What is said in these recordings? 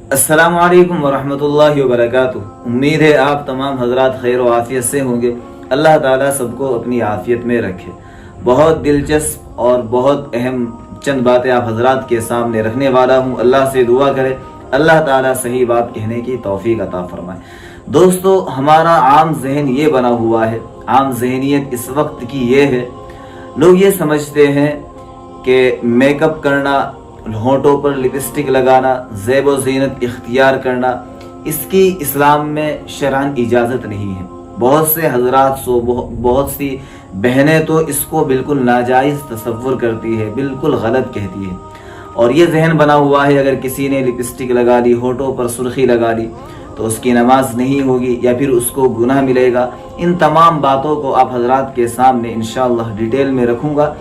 अस्सलामु अलैकुम वरहमतुल्लाहि वबरकातुह। उम्मीद है आप तमाम हजरात खैर व आफियत से होंगे। अल्लाह ताला सबको अपनी आफियत में रखे। बहुत दिलचस्प और बहुत अहम चंद बातें आप हजरात के सामने रखने वाला हूँ। अल्लाह से दुआ करे अल्लाह ताला सही बात कहने की तौफीक अता फरमाए। दोस्तों, हमारा आम जहन ये बना हुआ है, आम जहनियत इस वक्त की ये है, लोग ये समझते हैं कि मेकअप करना, होंठों पर लिपस्टिक लगाना, ज़ेब व ज़ीनत इख्तियार करना, इसकी इस्लाम में शरअन इजाज़त नहीं है। बहुत से हजरात बहुत सी बहनें तो इसको बिल्कुल नाजायज़ तसव्वुर करती है, बिल्कुल गलत कहती है। और ये जहन बना हुआ है अगर किसी ने लिपस्टिक लगा ली, होंठों पर सुर्खी लगा ली तो उसकी नमाज नहीं होगी या फिर उसको गुनाह मिलेगा। इन तमाम बातों को आप हजरात के सामने इंशाअल्लाह डिटेल में रखूँगा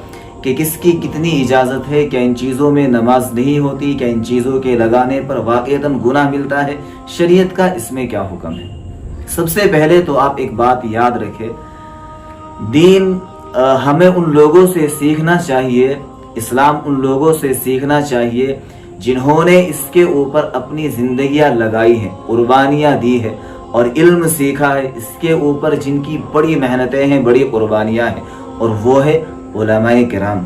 कि किसकी कितनी इजाज़त है, क्या इन चीज़ों में नमाज नहीं होती, क्या इन चीज़ों के लगाने पर वाक़ईतन गुनाह मिलता है, शरीयत का इसमें क्या हुक्म है। सबसे पहले तो आप एक बात याद रखें, दीन हमें उन लोगों से सीखना चाहिए, इस्लाम उन लोगों से सीखना चाहिए जिन्होंने इसके ऊपर अपनी ज़िंदगियाँ लगाई हैं, कुर्बानियाँ दी है और इल्म सीखा है, इसके ऊपर जिनकी बड़ी मेहनतें हैं, बड़ी कुर्बानियाँ हैं, और वो है उलमाए किराम।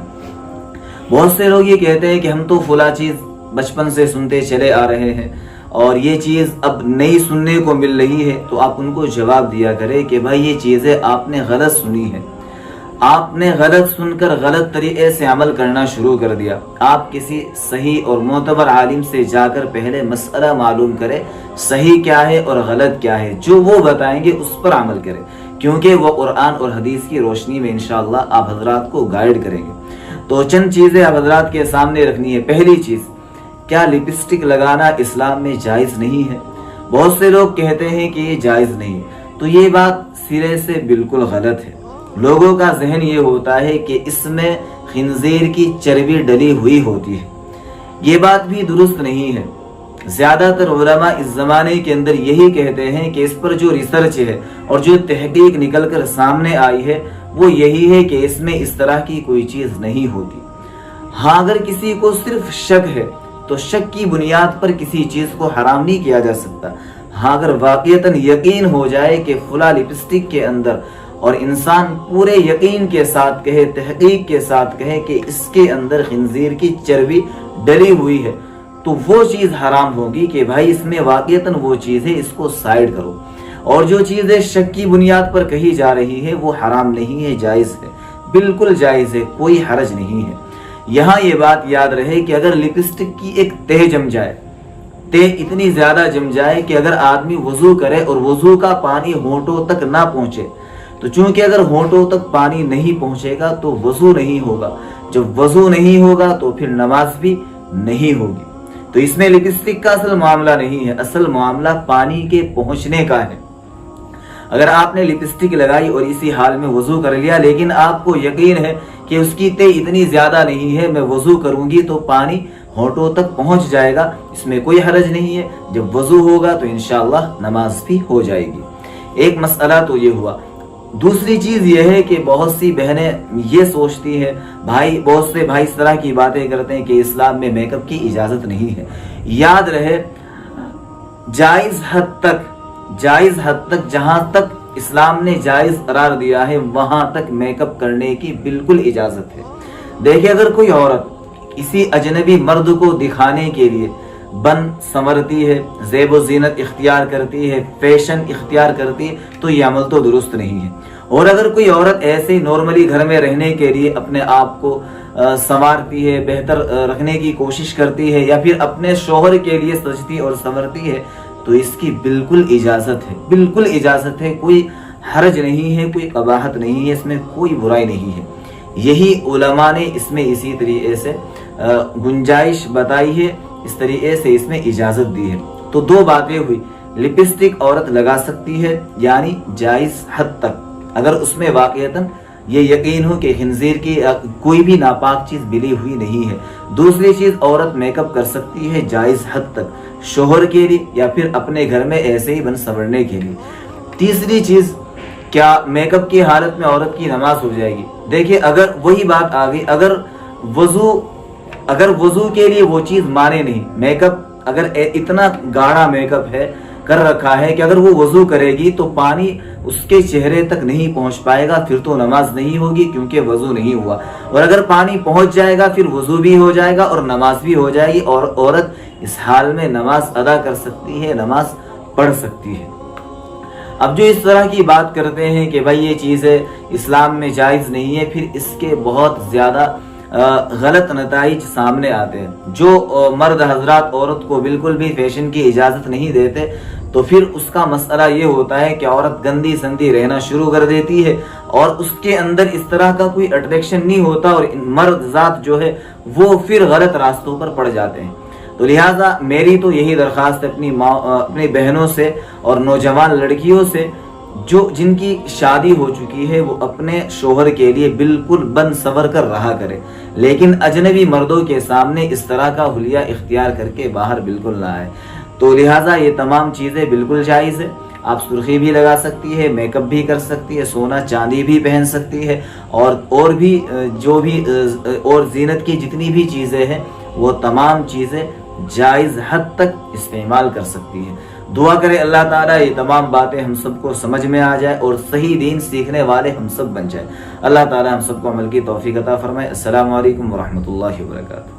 बहुत से लोग ये कहते हैं कि हम तो फला चीज़ बचपन से सुनते चले आ रहे हैं और ये चीज़ अब नई सुनने को मिल रही है, तो आप उनको जवाब दिया करें कि भाई ये चीज़ें आपने गलत सुनी है, आपने गलत सुनकर गलत तरीके से अमल करना शुरू कर दिया। आप किसी सही और मोतबर आलिम से जाकर पहले मसला मालूम करें, सही क्या है और गलत क्या है, जो वो बताएंगे उस पर अमल करें, क्योंकि वो कुरान और हदीस की रोशनी में इंशाअल्लाह आप हजरात को गाइड करेंगे। तो चंद चीज़ें आप हजरात के सामने रखनी है। पहली चीज़, क्या लिपस्टिक लगाना इस्लाम में जायज़ नहीं है? बहुत से लोग कहते हैं कि ये जायज़ नहीं है, तो ये बात सिरे से बिल्कुल गलत है। लोगों का जहन ये होता है कि इसमें खिंजीर की चर्बी डली हुई होती है, ये बात भी दुरुस्त नहीं है। ज़्यादातर उलमा इस ज़माने के अंदर यही कहते हैं कि इस पर जो रिसर्च है और जो तहकीक निकल कर सामने आई है वो यही है कि इसमें इस तरह की कोई चीज़ नहीं होती। हाँ, अगर किसी को सिर्फ शक है तो शक की बुनियाद पर किसी चीज़ को हराम नहीं किया जा सकता। हाँ, अगर वाक़ईतन यकीन हो जाए कि फुला लिपस्टिक के अंदर, और इंसान पूरे यकीन के साथ कहे, तहकीक के साथ कहे कि इसके अंदर खिंजीर की चर्बी डली हुई है, तो वो चीज़ हराम होगी कि भाई इसमें वाक़ईतन वो चीज़ है, इसको साइड करो। और जो चीज़ें शक की बुनियाद पर कही जा रही है वो हराम नहीं है, जायज़ है, बिल्कुल जायज़ है, कोई हरज नहीं है। यहाँ ये बात याद रहे कि अगर लिपस्टिक की एक तह जम जाए, तह इतनी ज़्यादा जम जाए कि अगर आदमी वज़ू करे और वज़ू का पानी होंठों तक ना पहुँचे, तो चूंकि अगर होंठों तक पानी नहीं पहुँचेगा तो वज़ू नहीं होगा, जब वज़ू नहीं होगा तो फिर नमाज भी नहीं होगी। तो इसमें लिपस्टिक का असल मामला नहीं है, असल मामला पानी के पहुंचने का है। अगर आपने लिपस्टिक लगाई और इसी हाल में वजू कर लिया, लेकिन आपको यकीन है कि उसकी तह इतनी ज्यादा नहीं है, मैं वजू करूंगी तो पानी होंठों तक पहुंच जाएगा, इसमें कोई हरज नहीं है। जब वजू होगा तो इंशाअल्लाह नमाज भी हो जाएगी। एक मसला तो ये हुआ। दूसरी चीज यह है कि बहुत सी बहनें ये सोचती है, बहुत से भाई इस तरह की बातें करते हैं कि इस्लाम में मेकअप की इजाजत नहीं है। याद रहे, जायज हद तक जहां तक इस्लाम ने जायज करार दिया है वहां तक मेकअप करने की बिल्कुल इजाजत है। देखिए, अगर कोई औरत किसी अजनबी मर्द को दिखाने के लिए बन संवरती है, ज़ेब व ज़ीनत इख्तियार करती है, फैशन इख्तियार करती है, तो ये अमल तो दुरुस्त नहीं है। और अगर कोई औरत ऐसे ही नॉर्मली घर में रहने के लिए अपने आप को संवारती है, बेहतर रखने की कोशिश करती है, या फिर अपने शोहर के लिए सजती और संवरती है, तो इसकी बिल्कुल इजाज़त है, बिल्कुल इजाज़त है, कोई हरज नहीं है, कोई कबाहत नहीं है, इसमें कोई बुराई नहीं है। यही उलमा ने इसमें इसी तरीके से गुंजाइश बताई है, इस तरीके से इसमें इजाजत दी है। तो दो बातें हुई, लिपस्टिक औरत लगा सकती है यानी जायज हद तक, अगर उसमें वाक़ईतन ये यकीन हो कि खिंजीर की कोई भी नापाक चीज मिली हुई नहीं है। दूसरी चीज, औरत मेकअप कर सकती है जायज हद तक, शोहर के लिए या फिर अपने घर में ऐसे ही बन संवरने के लिए। तीसरी चीज, क्या मेकअप की हालत में औरत की नमाज हो जाएगी? देखिए, अगर वही बात आ गई, अगर वजू के लिए वो चीज माने नहीं, मेकअप اگر اتنا گاڑھا میک اپ ہے کر رکھا ہے کہ اگر وہ وضو کرے گی تو پانی اس کے چہرے تک نہیں پہنچ پائے گا، پھر تو نماز نہیں ہوگی کیونکہ وضو نہیں ہوا. اور اگر پانی پہنچ جائے گا پھر وضو بھی ہو جائے گا اور نماز بھی ہو جائے گی، اور عورت اس حال میں نماز ادا کر سکتی ہے، نماز پڑھ سکتی ہے. اب جو اس طرح کی بات کرتے ہیں کہ بھائی یہ چیزیں اسلام میں جائز نہیں ہے، پھر اس کے بہت زیادہ غلط نتائج سامنے آتے ہیں. جو مرد حضرات عورت کو بالکل بھی فیشن کی اجازت نہیں دیتے تو پھر اس کا مسئلہ یہ ہوتا ہے کہ عورت گندی سندی رہنا شروع کر دیتی ہے اور اس کے اندر اس طرح کا کوئی اٹریکشن نہیں ہوتا، اور مرد ذات جو ہے وہ پھر غلط راستوں پر پڑ جاتے ہیں. تو لہٰذا میری تو یہی درخواست ہے اپنی بہنوں سے اور نوجوان لڑکیوں سے جن کی شادی ہو چکی ہے، وہ اپنے شوہر کے لیے بالکل بن سور کر رہا کرے، لیکن اجنبی مردوں کے سامنے اس طرح کا حلیہ اختیار کر کے باہر بالکل نہ آئے. تو لہٰذا یہ تمام چیزیں بالکل جائز ہے. آپ سرخی بھی لگا سکتی ہے، میک اپ بھی کر سکتی ہے، سونا چاندی بھی پہن سکتی ہے، اور بھی جو بھی اور زینت کی جتنی بھی چیزیں ہیں وہ تمام چیزیں جائز حد تک استعمال کر سکتی ہے. دعا کرے اللہ تعالیٰ یہ تمام باتیں ہم سب کو سمجھ میں آ جائے اور صحیح دین سیکھنے والے ہم سب بن جائے. اللہ تعالیٰ ہم سب کو عمل کی توفیق عطا فرمائے. السلام علیکم ورحمۃ اللہ وبرکاتہ.